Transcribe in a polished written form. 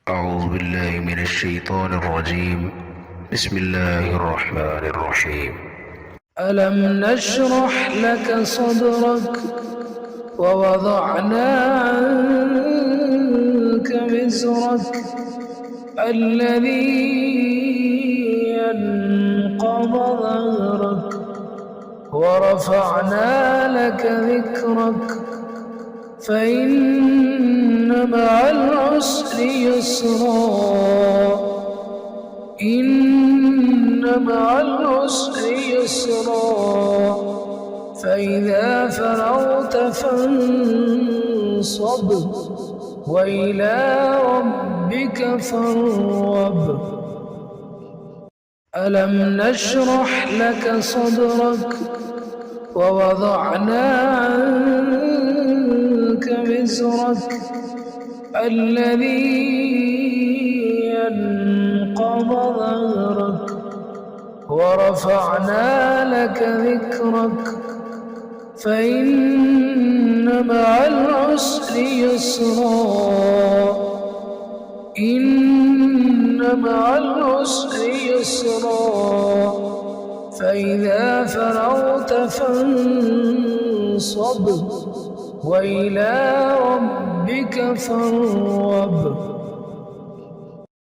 أعوذ بالله من الشيطان الرجيم. بسم الله الرحمن الرحيم. ألم نشرح لك صدرك ووضعنا عنك وزرك الذي أنقض ظهرك ورفعنا لك ذكرك فإن مع العسر يسرا إن مع العسر يسرا فإذا فرغت فانصب وإلى ربك فارغب. ألم نشرح لك صدرك ووضعنا عنك وزرك الذي أنقض ظهرك ورفعنا لك ذكرك فإن مع العسر يسرا إن مع العسر يسرا فإذا فرغت فانصب وإلى ربك فارغب.